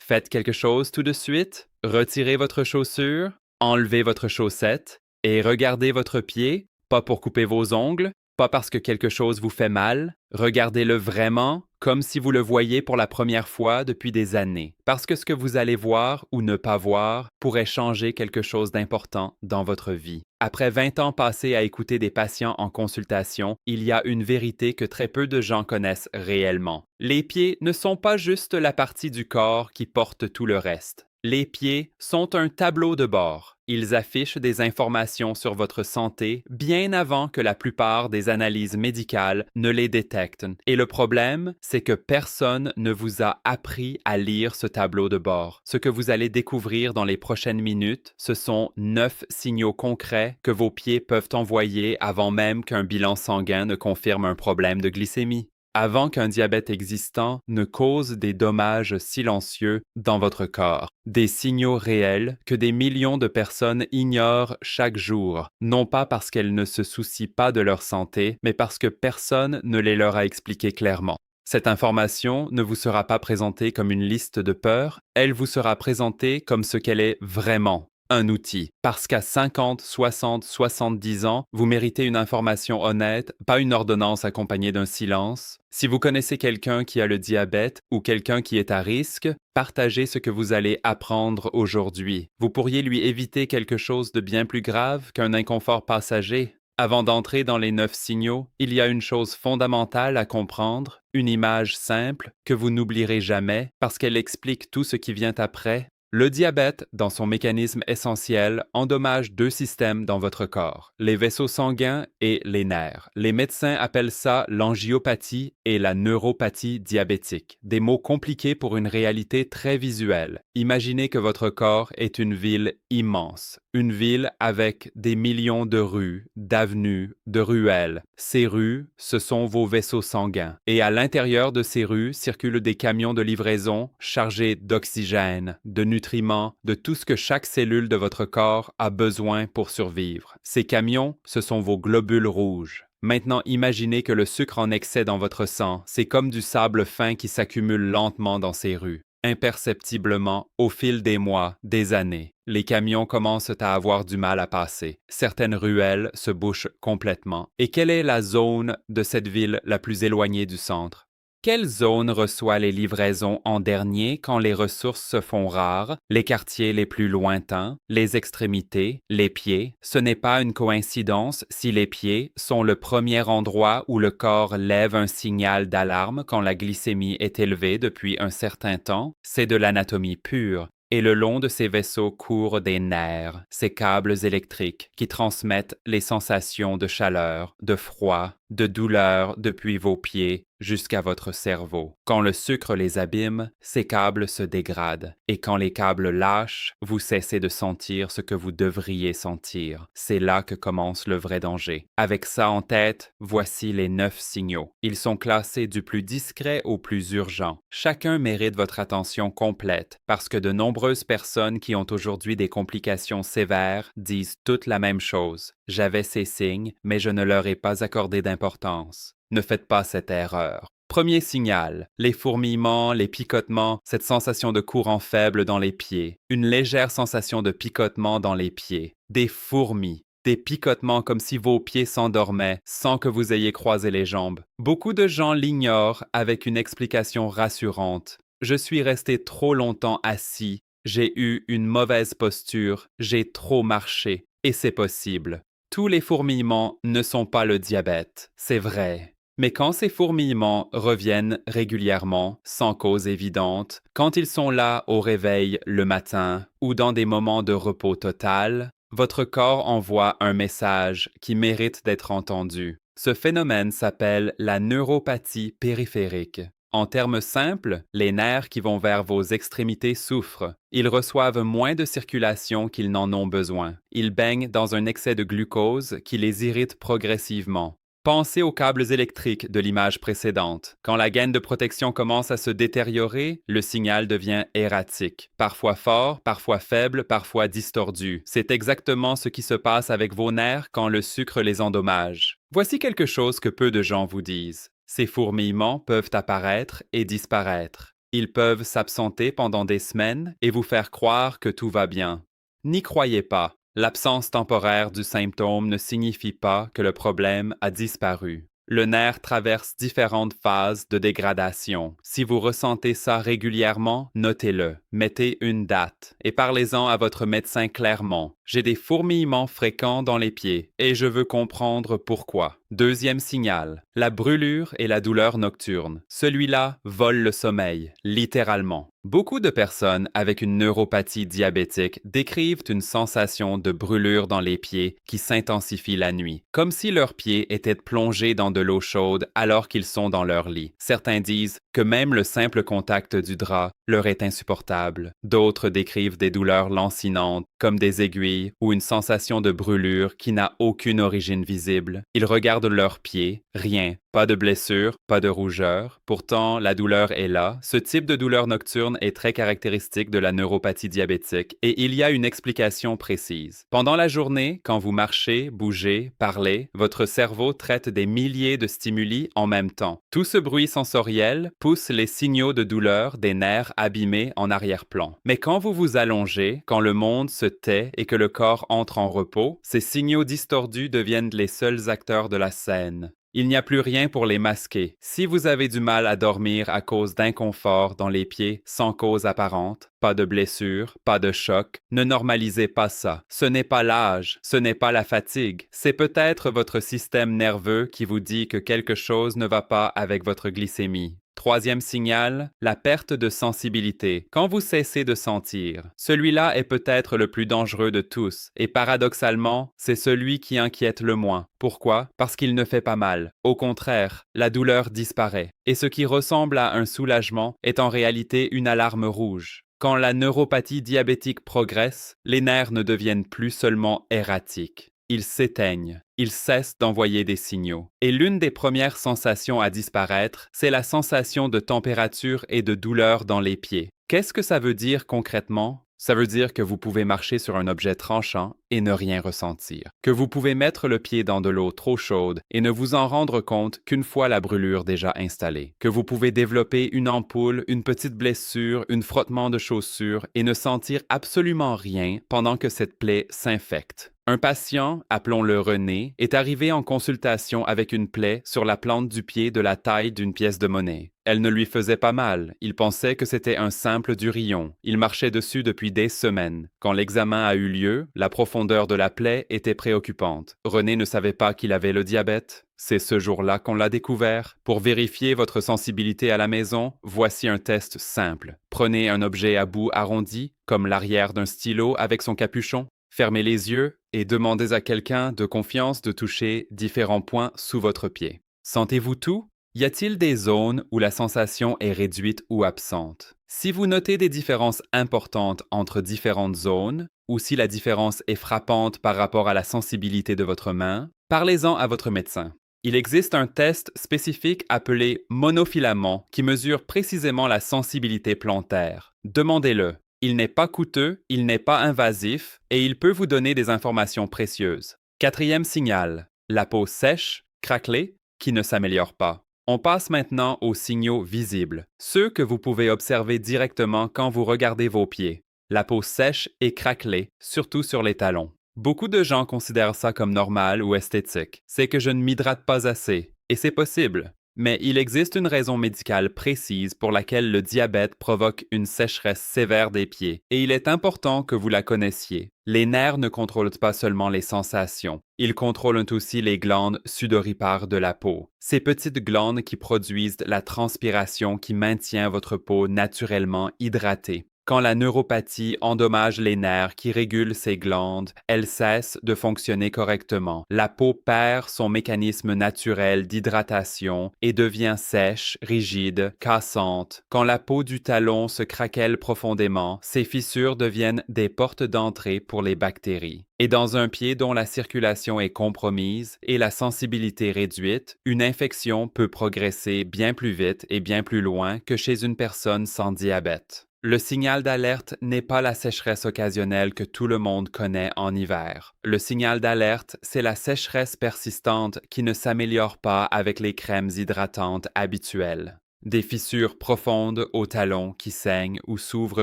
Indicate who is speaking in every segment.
Speaker 1: Faites quelque chose tout de suite, retirez votre chaussure, enlevez votre chaussette et regardez votre pied, pas pour couper vos ongles, pas parce que quelque chose vous fait mal, regardez-le vraiment comme si vous le voyiez pour la première fois depuis des années, parce que ce que vous allez voir ou ne pas voir pourrait changer quelque chose d'important dans votre vie. Après 20 ans passés à écouter des patients en consultation, il y a une vérité que très peu de gens connaissent réellement. Les pieds ne sont pas juste la partie du corps qui porte tout le reste. Les pieds sont un tableau de bord. Ils affichent des informations sur votre santé bien avant que la plupart des analyses médicales ne les détectent. Et le problème, c'est que personne ne vous a appris à lire ce tableau de bord. Ce que vous allez découvrir dans les prochaines minutes, ce sont 9 signaux concrets que vos pieds peuvent envoyer avant même qu'un bilan sanguin ne confirme un problème de glycémie. Avant qu'un diabète existant ne cause des dommages silencieux dans votre corps, des signaux réels que des millions de personnes ignorent chaque jour, non pas parce qu'elles ne se soucient pas de leur santé, mais parce que personne ne les leur a expliqués clairement. Cette information ne vous sera pas présentée comme une liste de peurs, elle vous sera présentée comme ce qu'elle est vraiment. Un outil. Parce qu'à 50, 60, 70 ans, vous méritez une information honnête, pas une ordonnance accompagnée d'un silence. Si vous connaissez quelqu'un qui a le diabète ou quelqu'un qui est à risque, partagez ce que vous allez apprendre aujourd'hui. Vous pourriez lui éviter quelque chose de bien plus grave qu'un inconfort passager. Avant d'entrer dans les 9 signaux, il y a une chose fondamentale à comprendre, une image simple que vous n'oublierez jamais parce qu'elle explique tout ce qui vient après. Le diabète, dans son mécanisme essentiel, endommage 2 systèmes dans votre corps, les vaisseaux sanguins et les nerfs. Les médecins appellent ça l'angiopathie et la neuropathie diabétique, des mots compliqués pour une réalité très visuelle. Imaginez que votre corps est une ville immense, une ville avec des millions de rues, d'avenues, de ruelles. Ces rues, ce sont vos vaisseaux sanguins. Et à l'intérieur de ces rues circulent des camions de livraison chargés d'oxygène, de nutriments, de tout ce que chaque cellule de votre corps a besoin pour survivre. Ces camions, ce sont vos globules rouges. Maintenant, imaginez que le sucre en excès dans votre sang, c'est comme du sable fin qui s'accumule lentement dans ces rues. Imperceptiblement, au fil des mois, des années, les camions commencent à avoir du mal à passer. Certaines ruelles se bouchent complètement. Et quelle est la zone de cette ville la plus éloignée du centre? Quelle zone reçoit les livraisons en dernier quand les ressources se font rares, les quartiers les plus lointains, les extrémités, les pieds? Ce n'est pas une coïncidence si les pieds sont le premier endroit où le corps lève un signal d'alarme quand la glycémie est élevée depuis un certain temps. C'est de l'anatomie pure. Et le long de ces vaisseaux courent des nerfs, ces câbles électriques qui transmettent les sensations de chaleur, de froid, de douleur depuis vos pieds jusqu'à votre cerveau. Quand le sucre les abîme, ces câbles se dégradent. Et quand les câbles lâchent, vous cessez de sentir ce que vous devriez sentir. C'est là que commence le vrai danger. Avec ça en tête, voici les 9 signaux. Ils sont classés du plus discret au plus urgent. Chacun mérite votre attention complète parce que de nombreuses personnes qui ont aujourd'hui des complications sévères disent toutes la même chose. J'avais ces signes, mais je ne leur ai pas accordé d'importance. Ne faites pas cette erreur. Premier signal, les fourmillements, les picotements, cette sensation de courant faible dans les pieds, une légère sensation de picotement dans les pieds, des fourmis, des picotements comme si vos pieds s'endormaient sans que vous ayez croisé les jambes. Beaucoup de gens l'ignorent avec une explication rassurante. Je suis resté trop longtemps assis, j'ai eu une mauvaise posture, j'ai trop marché, et c'est possible. Tous les fourmillements ne sont pas le diabète, c'est vrai. Mais quand ces fourmillements reviennent régulièrement, sans cause évidente, quand ils sont là au réveil le matin ou dans des moments de repos total, votre corps envoie un message qui mérite d'être entendu. Ce phénomène s'appelle la neuropathie périphérique. En termes simples, les nerfs qui vont vers vos extrémités souffrent. Ils reçoivent moins de circulation qu'ils n'en ont besoin. Ils baignent dans un excès de glucose qui les irrite progressivement. Pensez aux câbles électriques de l'image précédente. Quand la gaine de protection commence à se détériorer, le signal devient erratique, parfois fort, parfois faible, parfois distordu. C'est exactement ce qui se passe avec vos nerfs quand le sucre les endommage. Voici quelque chose que peu de gens vous disent. Ces fourmillements peuvent apparaître et disparaître. Ils peuvent s'absenter pendant des semaines et vous faire croire que tout va bien. N'y croyez pas. L'absence temporaire du symptôme ne signifie pas que le problème a disparu. Le nerf traverse différentes phases de dégradation. Si vous ressentez ça régulièrement, notez-le, mettez une date et parlez-en à votre médecin clairement. J'ai des fourmillements fréquents dans les pieds et je veux comprendre pourquoi. Deuxième signal, la brûlure et la douleur nocturne. Celui-là vole le sommeil, littéralement. Beaucoup de personnes avec une neuropathie diabétique décrivent une sensation de brûlure dans les pieds qui s'intensifie la nuit, comme si leurs pieds étaient plongés dans de l'eau chaude alors qu'ils sont dans leur lit. Certains disent que même le simple contact du drap leur est insupportable. D'autres décrivent des douleurs lancinantes, comme des aiguilles ou une sensation de brûlure qui n'a aucune origine visible. Ils regardent leurs pieds, rien, pas de blessure, pas de rougeur. Pourtant, la douleur est là. Ce type de douleur nocturne est très caractéristique de la neuropathie diabétique et il y a une explication précise. Pendant la journée, quand vous marchez, bougez, parlez, votre cerveau traite des milliers de stimuli en même temps. Tout ce bruit sensoriel pousse les signaux de douleur des nerfs abîmés en arrière-plan. Mais quand vous vous allongez, quand le monde se tait et que le corps entre en repos, ces signaux distordus deviennent les seuls acteurs de la scène. Il n'y a plus rien pour les masquer. Si vous avez du mal à dormir à cause d'inconfort dans les pieds sans cause apparente, pas de blessure, pas de choc, ne normalisez pas ça. Ce n'est pas l'âge, ce n'est pas la fatigue. C'est peut-être votre système nerveux qui vous dit que quelque chose ne va pas avec votre glycémie. Troisième signal, la perte de sensibilité. Quand vous cessez de sentir, celui-là est peut-être le plus dangereux de tous et paradoxalement, c'est celui qui inquiète le moins. Pourquoi? Parce qu'il ne fait pas mal. Au contraire, la douleur disparaît et ce qui ressemble à un soulagement est en réalité une alarme rouge. Quand la neuropathie diabétique progresse, les nerfs ne deviennent plus seulement erratiques. Ils s'éteignent, ils cessent d'envoyer des signaux. Et l'une des premières sensations à disparaître, c'est la sensation de température et de douleur dans les pieds. Qu'est-ce que ça veut dire concrètement? Ça veut dire que vous pouvez marcher sur un objet tranchant et ne rien ressentir. Que vous pouvez mettre le pied dans de l'eau trop chaude et ne vous en rendre compte qu'une fois la brûlure déjà installée. Que vous pouvez développer une ampoule, une petite blessure, un frottement de chaussures et ne sentir absolument rien pendant que cette plaie s'infecte. Un patient, appelons-le René, est arrivé en consultation avec une plaie sur la plante du pied de la taille d'une pièce de monnaie. Elle ne lui faisait pas mal, il pensait que c'était un simple durillon. Il marchait dessus depuis des semaines. Quand l'examen a eu lieu, la profondeur de la plaie était préoccupante. René ne savait pas qu'il avait le diabète. C'est ce jour-là qu'on l'a découvert. Pour vérifier votre sensibilité à la maison, voici un test simple. Prenez un objet à bout arrondi, comme l'arrière d'un stylo avec son capuchon. Fermez les yeux et demandez à quelqu'un de confiance de toucher différents points sous votre pied. Sentez-vous tout? Y a-t-il des zones où la sensation est réduite ou absente? Si vous notez des différences importantes entre différentes zones, ou si la différence est frappante par rapport à la sensibilité de votre main, parlez-en à votre médecin. Il existe un test spécifique appelé monofilament qui mesure précisément la sensibilité plantaire. Demandez-le. Il n'est pas coûteux, il n'est pas invasif et il peut vous donner des informations précieuses. Quatrième signal, la peau sèche, craquelée, qui ne s'améliore pas. On passe maintenant aux signaux visibles, ceux que vous pouvez observer directement quand vous regardez vos pieds. La peau sèche et craquelée, surtout sur les talons. Beaucoup de gens considèrent ça comme normal ou esthétique. C'est que je ne m'hydrate pas assez, et c'est possible. Mais il existe une raison médicale précise pour laquelle le diabète provoque une sécheresse sévère des pieds, et il est important que vous la connaissiez. Les nerfs ne contrôlent pas seulement les sensations, ils contrôlent aussi les glandes sudoripares de la peau. Ces petites glandes qui produisent la transpiration qui maintient votre peau naturellement hydratée. Quand la neuropathie endommage les nerfs qui régulent ces glandes, elles cessent de fonctionner correctement. La peau perd son mécanisme naturel d'hydratation et devient sèche, rigide, cassante. Quand la peau du talon se craquelle profondément, ces fissures deviennent des portes d'entrée pour les bactéries. Et dans un pied dont la circulation est compromise et la sensibilité réduite, une infection peut progresser bien plus vite et bien plus loin que chez une personne sans diabète. Le signal d'alerte n'est pas la sécheresse occasionnelle que tout le monde connaît en hiver. Le signal d'alerte, c'est la sécheresse persistante qui ne s'améliore pas avec les crèmes hydratantes habituelles. des fissures profondes au talon qui saignent ou s'ouvrent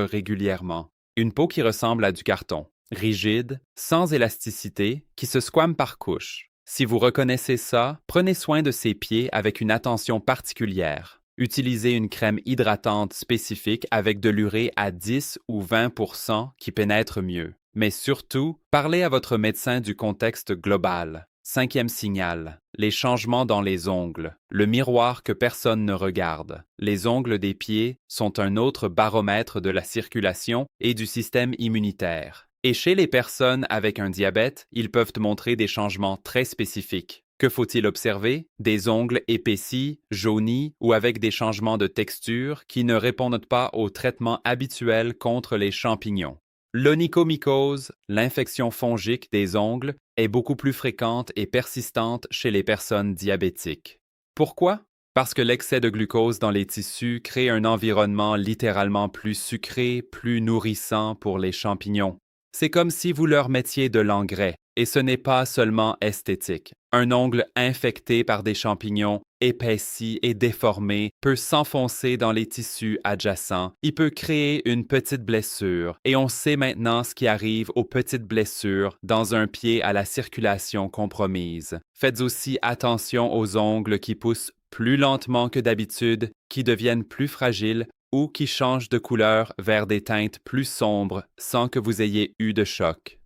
Speaker 1: régulièrement, une peau qui ressemble à du carton, rigide, sans élasticité, qui se squame par couches. Si vous reconnaissez ça, prenez soin de ces pieds avec une attention particulière. Utilisez une crème hydratante spécifique avec de l'urée à 10 ou 20% qui pénètre mieux. Mais surtout, parlez à votre médecin du contexte global. 5e signal, les changements dans les ongles, le miroir que personne ne regarde. Les ongles des pieds sont un autre baromètre de la circulation et du système immunitaire. Et chez les personnes avec un diabète, ils peuvent montrer des changements très spécifiques. Que faut-il observer? Des ongles épaissis, jaunis ou avec des changements de texture qui ne répondent pas au traitement habituel contre les champignons. L'onychomycose, l'infection fongique des ongles, est beaucoup plus fréquente et persistante chez les personnes diabétiques. Pourquoi? Parce que l'excès de glucose dans les tissus crée un environnement littéralement plus sucré, plus nourrissant pour les champignons. C'est comme si vous leur mettiez de l'engrais, et ce n'est pas seulement esthétique. Un ongle infecté par des champignons, épaissi et déformé, peut s'enfoncer dans les tissus adjacents. Il peut créer une petite blessure, et on sait maintenant ce qui arrive aux petites blessures dans un pied à la circulation compromise. Faites aussi attention aux ongles qui poussent plus lentement que d'habitude, qui deviennent plus fragiles ou qui changent de couleur vers des teintes plus sombres sans que vous ayez eu de choc.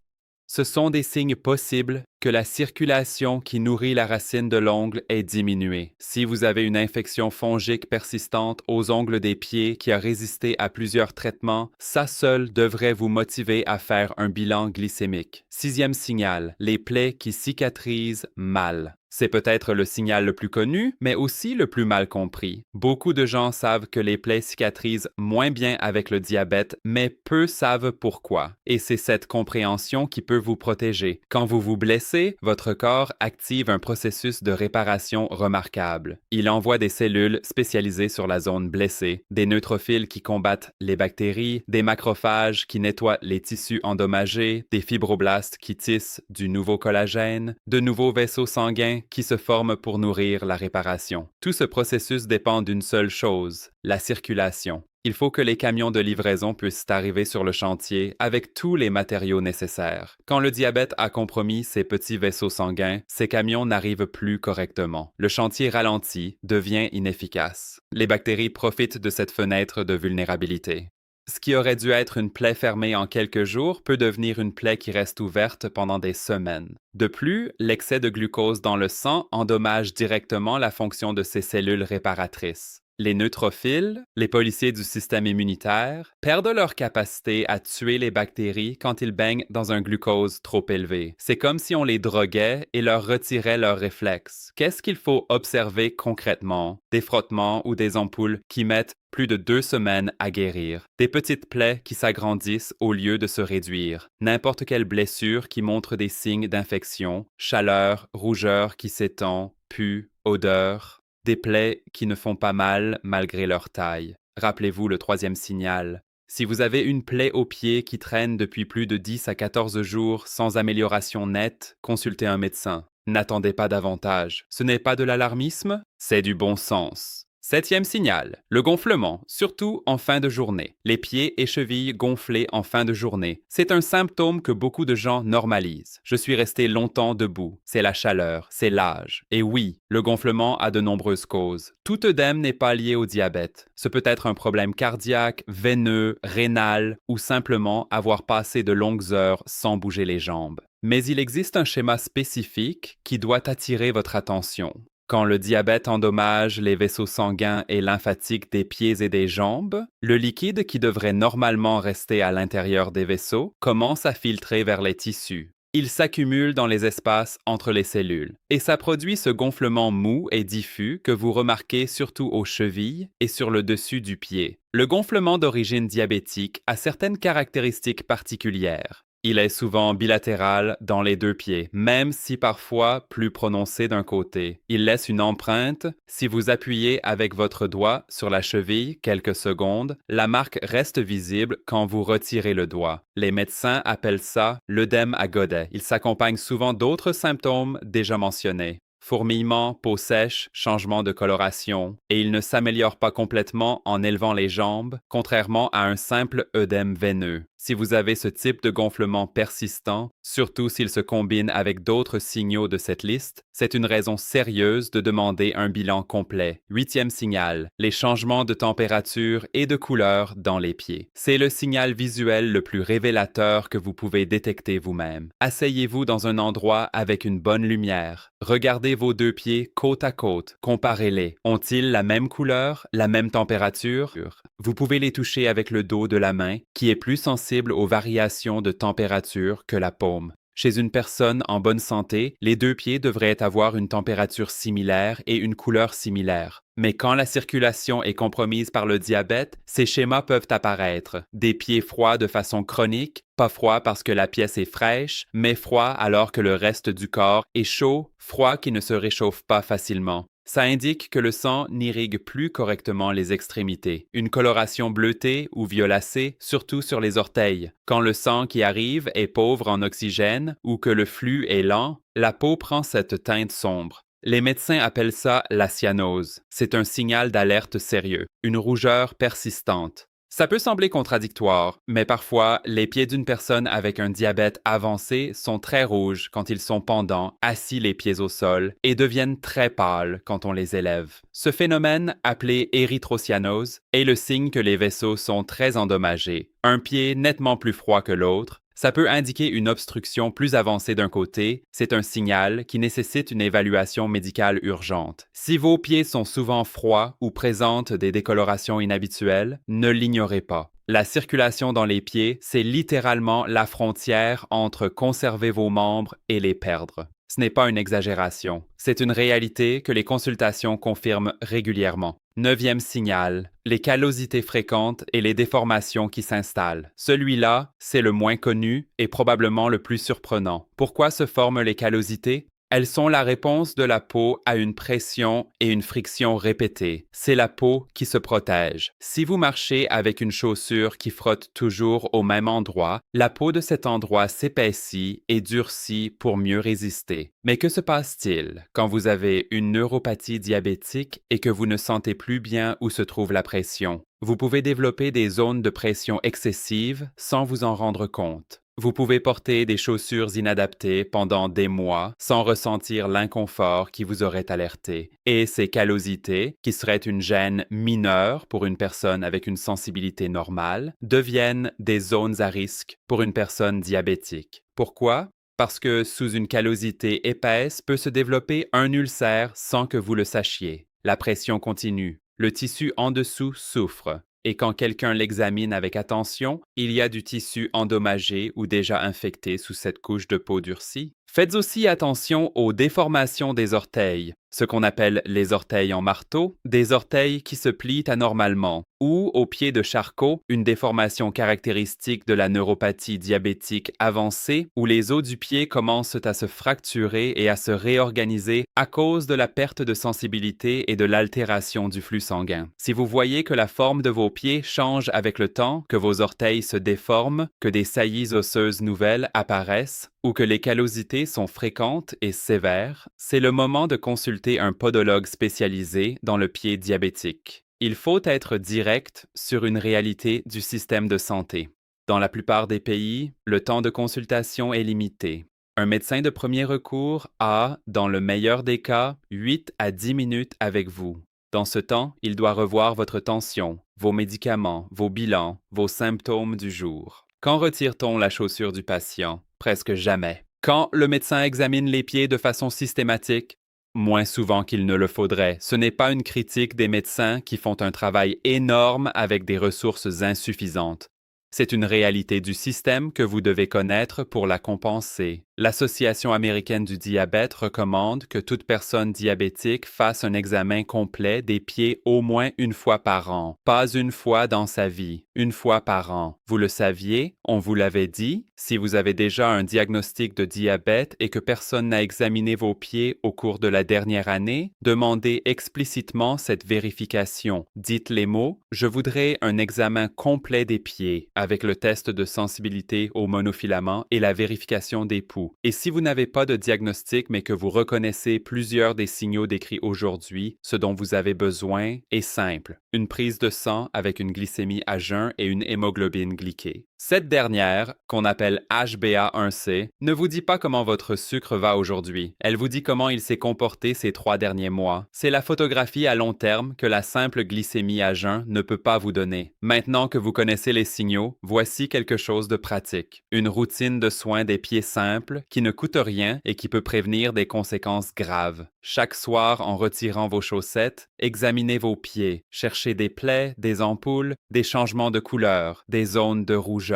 Speaker 1: Ce sont des signes possibles que la circulation qui nourrit la racine de l'ongle est diminuée. Si vous avez une infection fongique persistante aux ongles des pieds qui a résisté à plusieurs traitements, ça seul devrait vous motiver à faire un bilan glycémique. 6e signal, les plaies qui cicatrisent mal. C'est peut-être le signal le plus connu, mais aussi le plus mal compris. Beaucoup de gens savent que les plaies cicatrisent moins bien avec le diabète, mais peu savent pourquoi. Et c'est cette compréhension qui peut vous protéger. Quand vous vous blessez, votre corps active un processus de réparation remarquable. Il envoie des cellules spécialisées sur la zone blessée, des neutrophiles qui combattent les bactéries, des macrophages qui nettoient les tissus endommagés, des fibroblastes qui tissent du nouveau collagène, de nouveaux vaisseaux sanguins qui se forment pour nourrir la réparation. Tout ce processus dépend d'une seule chose, la circulation. Il faut que les camions de livraison puissent arriver sur le chantier avec tous les matériaux nécessaires. Quand le diabète a compromis ces petits vaisseaux sanguins, ces camions n'arrivent plus correctement. Le chantier ralentit, devient inefficace. Les bactéries profitent de cette fenêtre de vulnérabilité. Ce qui aurait dû être une plaie fermée en quelques jours peut devenir une plaie qui reste ouverte pendant des semaines. De plus, l'excès de glucose dans le sang endommage directement la fonction de ces cellules réparatrices. Les neutrophiles, les policiers du système immunitaire, perdent leur capacité à tuer les bactéries quand ils baignent dans un glucose trop élevé. C'est comme si on les droguait et leur retirait leurs réflexes. Qu'est-ce qu'il faut observer concrètement? Des frottements ou des ampoules qui mettent plus de 2 semaines à guérir. Des petites plaies qui s'agrandissent au lieu de se réduire. N'importe quelle blessure qui montre des signes d'infection, chaleur, rougeur qui s'étend, pue, odeur. Des plaies qui ne font pas mal malgré leur taille. Rappelez-vous le 3e signal. Si vous avez une plaie au pied qui traîne depuis plus de 10 à 14 jours sans amélioration nette, consultez un médecin. N'attendez pas davantage. Ce n'est pas de l'alarmisme, c'est du bon sens. 7e signal, le gonflement, surtout en fin de journée. Les pieds et chevilles gonflés en fin de journée. C'est un symptôme que beaucoup de gens normalisent. Je suis resté longtemps debout. C'est la chaleur, c'est l'âge. Et oui, le gonflement a de nombreuses causes. Tout œdème n'est pas lié au diabète. Ce peut être un problème cardiaque, veineux, rénal ou simplement avoir passé de longues heures sans bouger les jambes. Mais il existe un schéma spécifique qui doit attirer votre attention. Quand le diabète endommage les vaisseaux sanguins et lymphatiques des pieds et des jambes, le liquide qui devrait normalement rester à l'intérieur des vaisseaux commence à filtrer vers les tissus. Il s'accumule dans les espaces entre les cellules et ça produit ce gonflement mou et diffus que vous remarquez surtout aux chevilles et sur le dessus du pied. Le gonflement d'origine diabétique a certaines caractéristiques particulières. Il est souvent bilatéral dans les 2 pieds, même si parfois plus prononcé d'un côté. Il laisse une empreinte. Si vous appuyez avec votre doigt sur la cheville quelques secondes, la marque reste visible quand vous retirez le doigt. Les médecins appellent ça l'œdème à godet. Il s'accompagne souvent d'autres symptômes déjà mentionnés. fourmillement, peau sèche, changement de coloration, et il ne s'améliore pas complètement en élevant les jambes, contrairement à un simple œdème veineux. Si vous avez ce type de gonflement persistant, surtout s'il se combine avec d'autres signaux de cette liste, c'est une raison sérieuse de demander un bilan complet. Huitième signal, les changements de température et de couleur dans les pieds. C'est le signal visuel le plus révélateur que vous pouvez détecter vous-même. Asseyez-vous dans un endroit avec une bonne lumière. Regardez vos deux pieds côte à côte. Comparez-les. Ont-ils la même couleur, la même température? Vous pouvez les toucher avec le dos de la main, qui est plus sensible aux variations de température que la paume. Chez une personne en bonne santé, les deux pieds devraient avoir une température similaire et une couleur similaire. Mais quand la circulation est compromise par le diabète, ces schémas peuvent apparaître. Des pieds froids de façon chronique, pas froids parce que la pièce est fraîche, mais froids alors que le reste du corps est chaud, froid qui ne se réchauffe pas facilement. Ça indique que le sang n'irrigue plus correctement les extrémités. Une coloration bleutée ou violacée, surtout sur les orteils. Quand le sang qui arrive est pauvre en oxygène ou que le flux est lent, la peau prend cette teinte sombre. Les médecins appellent ça la cyanose. C'est un signal d'alerte sérieux, une rougeur persistante. Ça peut sembler contradictoire, mais parfois, les pieds d'une personne avec un diabète avancé sont très rouges quand ils sont pendants, assis les pieds au sol, et deviennent très pâles quand on les élève. Ce phénomène, appelé érythrocyanose, est le signe que les vaisseaux sont très endommagés. Un pied nettement plus froid que l'autre, ça peut indiquer une obstruction plus avancée d'un côté, c'est un signal qui nécessite une évaluation médicale urgente. Si vos pieds sont souvent froids ou présentent des décolorations inhabituelles, ne l'ignorez pas. La circulation dans les pieds, c'est littéralement la frontière entre conserver vos membres et les perdre. Ce n'est pas une exagération, c'est une réalité que les consultations confirment régulièrement. Neuvième signal, les callosités fréquentes et les déformations qui s'installent. Celui-là, c'est le moins connu et probablement le plus surprenant. Pourquoi se forment les callosités? Elles sont la réponse de la peau à une pression et une friction répétées. C'est la peau qui se protège. Si vous marchez avec une chaussure qui frotte toujours au même endroit, la peau de cet endroit s'épaissit et durcit pour mieux résister. Mais que se passe-t-il quand vous avez une neuropathie diabétique et que vous ne sentez plus bien où se trouve la pression? Vous pouvez développer des zones de pression excessive sans vous en rendre compte. Vous pouvez porter des chaussures inadaptées pendant des mois sans ressentir l'inconfort qui vous aurait alerté. Et ces callosités, qui seraient une gêne mineure pour une personne avec une sensibilité normale, deviennent des zones à risque pour une personne diabétique. Pourquoi? Parce que sous une callosité épaisse peut se développer un ulcère sans que vous le sachiez. La pression continue. Le tissu en dessous souffre. Et quand quelqu'un l'examine avec attention, il y a du tissu endommagé ou déjà infecté sous cette couche de peau durcie. Faites aussi attention aux déformations des orteils, ce qu'on appelle les orteils en marteau, des orteils qui se plient anormalement, ou au pied de Charcot, une déformation caractéristique de la neuropathie diabétique avancée, où les os du pied commencent à se fracturer et à se réorganiser à cause de la perte de sensibilité et de l'altération du flux sanguin. Si vous voyez que la forme de vos pieds change avec le temps, que vos orteils se déforment, que des saillies osseuses nouvelles apparaissent, ou que les callosités sont fréquentes et sévères, c'est le moment de consulter un podologue spécialisé dans le pied diabétique. Il faut être direct sur une réalité du système de santé. Dans la plupart des pays, le temps de consultation est limité. Un médecin de premier recours a, dans le meilleur des cas, 8 à 10 minutes avec vous. Dans ce temps, il doit revoir votre tension, vos médicaments, vos bilans, vos symptômes du jour. Quand retire-t-on la chaussure du patient? Presque jamais. Quand le médecin examine les pieds de façon systématique? Moins souvent qu'il ne le faudrait. Ce n'est pas une critique des médecins qui font un travail énorme avec des ressources insuffisantes. C'est une réalité du système que vous devez connaître pour la compenser. L'Association américaine du diabète recommande que toute personne diabétique fasse un examen complet des pieds au moins une fois par an. Pas une fois dans sa vie, une fois par an. Vous le saviez? On vous l'avait dit? Si vous avez déjà un diagnostic de diabète et que personne n'a examiné vos pieds au cours de la dernière année, demandez explicitement cette vérification. Dites les mots « Je voudrais un examen complet des pieds avec le test de sensibilité au monofilament et la vérification des poux. » Et si vous n'avez pas de diagnostic mais que vous reconnaissez plusieurs des signaux décrits aujourd'hui, ce dont vous avez besoin est simple. Une prise de sang avec une glycémie à jeun et une hémoglobine glyquée. Cette dernière, qu'on appelle HbA1c, ne vous dit pas comment votre sucre va aujourd'hui. Elle vous dit comment il s'est comporté ces 3 derniers mois. C'est la photographie à long terme que la simple glycémie à jeun ne peut pas vous donner. Maintenant que vous connaissez les signaux, voici quelque chose de pratique. Une routine de soins des pieds simple qui ne coûte rien et qui peut prévenir des conséquences graves. Chaque soir, en retirant vos chaussettes, examinez vos pieds. Cherchez des plaies, des ampoules, des changements de couleur, des zones de rougeur.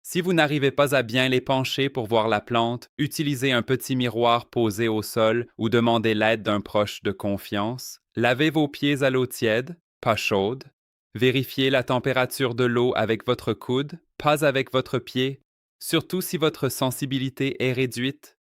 Speaker 1: Si vous n'arrivez pas à bien les pencher pour voir la plante, utilisez un petit miroir posé au sol ou demandez l'aide d'un proche de confiance. Lavez vos pieds à l'eau tiède, pas chaude. Vérifiez la température de l'eau avec votre coude, pas avec votre pied, surtout si votre sensibilité est réduite.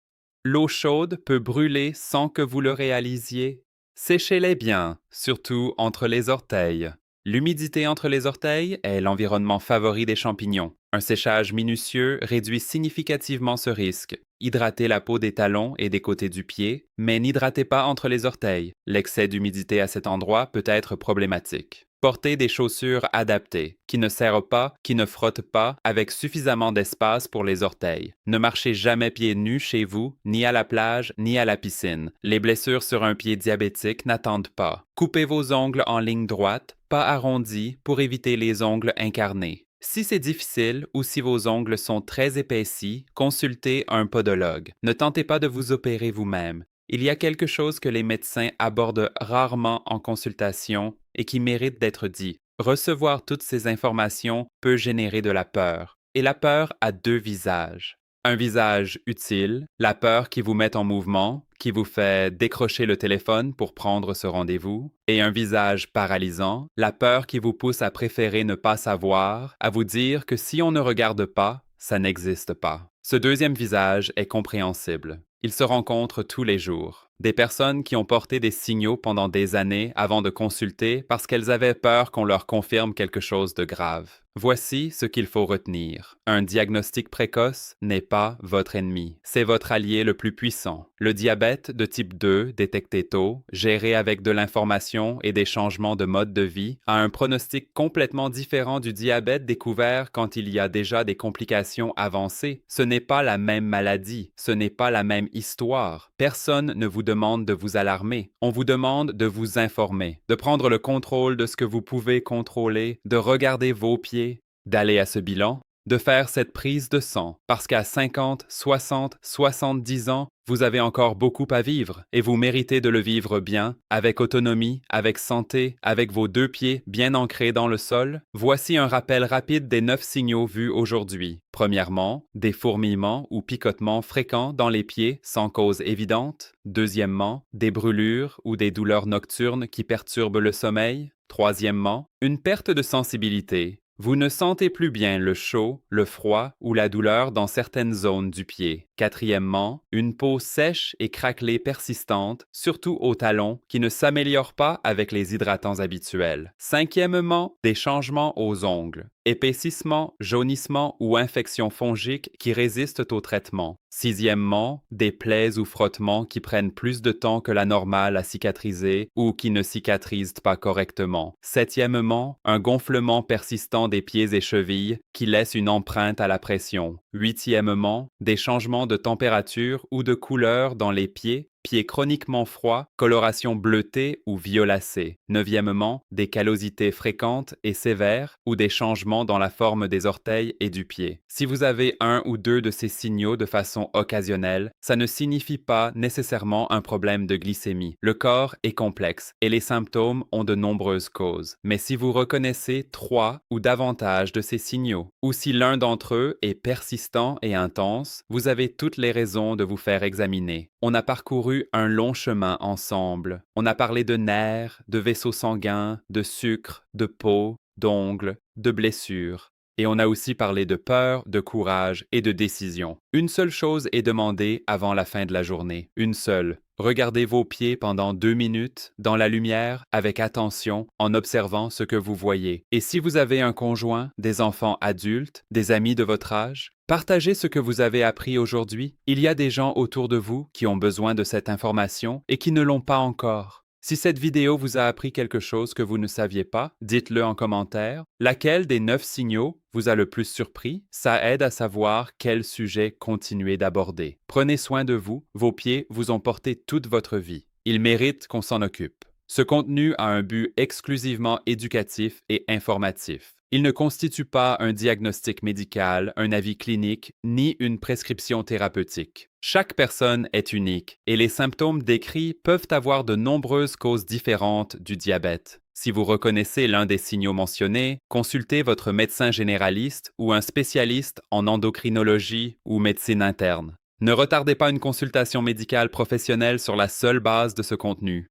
Speaker 1: L'eau chaude peut brûler sans que vous le réalisiez. Séchez-les bien, surtout entre les orteils. L'humidité entre les orteils est l'environnement favori des champignons. Un séchage minutieux réduit significativement ce risque. Hydratez la peau des talons et des côtés du pied, mais n'hydratez pas entre les orteils. L'excès d'humidité à cet endroit peut être problématique. Portez des chaussures adaptées, qui ne serrent pas, qui ne frottent pas, avec suffisamment d'espace pour les orteils. Ne marchez jamais pieds nus chez vous, ni à la plage, ni à la piscine. Les blessures sur un pied diabétique n'attendent pas. Coupez vos ongles en ligne droite, pas arrondis, pour éviter les ongles incarnés. Si c'est difficile ou si vos ongles sont très épaissis, consultez un podologue. Ne tentez pas de vous opérer vous-même. Il y a quelque chose que les médecins abordent rarement en consultation et qui mérite d'être dit. Recevoir toutes ces informations peut générer de la peur. Et la peur a 2 visages. Un visage utile, la peur qui vous met en mouvement, qui vous fait décrocher le téléphone pour prendre ce rendez-vous, et un visage paralysant, la peur qui vous pousse à préférer ne pas savoir, à vous dire que si on ne regarde pas, ça n'existe pas. Ce deuxième visage est compréhensible. Il se rencontre tous les jours. Des personnes qui ont porté des signaux pendant des années avant de consulter parce qu'elles avaient peur qu'on leur confirme quelque chose de grave. Voici ce qu'il faut retenir. Un diagnostic précoce n'est pas votre ennemi. C'est votre allié le plus puissant. Le diabète de type 2, détecté tôt, géré avec de l'information et des changements de mode de vie, a un pronostic complètement différent du diabète découvert quand il y a déjà des complications avancées. Ce n'est pas la même maladie, ce n'est pas la même histoire. Personne ne vous demande de vous alarmer. On vous demande de vous informer, de prendre le contrôle de ce que vous pouvez contrôler, de regarder vos pieds, d'aller à ce bilan, de faire cette prise de sang, parce qu'à 50, 60, 70 ans, vous avez encore beaucoup à vivre et vous méritez de le vivre bien, avec autonomie, avec santé, avec vos 2 pieds bien ancrés dans le sol. Voici un rappel rapide des 9 signaux vus aujourd'hui. Premièrement, des fourmillements ou picotements fréquents dans les pieds sans cause évidente. Deuxièmement, des brûlures ou des douleurs nocturnes qui perturbent le sommeil. Troisièmement, une perte de sensibilité. Vous ne sentez plus bien le chaud, le froid ou la douleur dans certaines zones du pied. Quatrièmement, une peau sèche et craquelée persistante, surtout au talon, qui ne s'améliore pas avec les hydratants habituels. Cinquièmement, des changements aux ongles. Épaississement, jaunissement ou infection fongique qui résistent au traitement. Sixièmement, des plaies ou frottements qui prennent plus de temps que la normale à cicatriser ou qui ne cicatrisent pas correctement. Septièmement, un gonflement persistant des pieds et chevilles qui laisse une empreinte à la pression. Huitièmement, des changements de température ou de couleur dans les pieds chroniquement froids, coloration bleutée ou violacée. Neuvièmement, des callosités fréquentes et sévères ou des changements dans la forme des orteils et du pied. Si vous avez un ou deux de ces signaux de façon occasionnelle, ça ne signifie pas nécessairement un problème de glycémie. Le corps est complexe et les symptômes ont de nombreuses causes. Mais si vous reconnaissez 3 ou davantage de ces signaux, ou si l'un d'entre eux est persistant et intense, vous avez toutes les raisons de vous faire examiner. On a parcouru un long chemin ensemble. On a parlé de nerfs, de vaisseaux sanguins, de sucre, de peau, d'ongles, de blessures. Et on a aussi parlé de peur, de courage et de décision. Une seule chose est demandée avant la fin de la journée. Une seule. Regardez vos pieds pendant 2 minutes dans la lumière avec attention en observant ce que vous voyez. Et si vous avez un conjoint, des enfants adultes, des amis de votre âge, partagez ce que vous avez appris aujourd'hui. Il y a des gens autour de vous qui ont besoin de cette information et qui ne l'ont pas encore. Si cette vidéo vous a appris quelque chose que vous ne saviez pas, dites-le en commentaire. Laquelle des 9 signaux vous a le plus surpris? Ça aide à savoir quel sujet continuer d'aborder. Prenez soin de vous, vos pieds vous ont porté toute votre vie. Ils méritent qu'on s'en occupe. Ce contenu a un but exclusivement éducatif et informatif. Il ne constitue pas un diagnostic médical, un avis clinique, ni une prescription thérapeutique. Chaque personne est unique et les symptômes décrits peuvent avoir de nombreuses causes différentes du diabète. Si vous reconnaissez l'un des signaux mentionnés, consultez votre médecin généraliste ou un spécialiste en endocrinologie ou médecine interne. Ne retardez pas une consultation médicale professionnelle sur la seule base de ce contenu.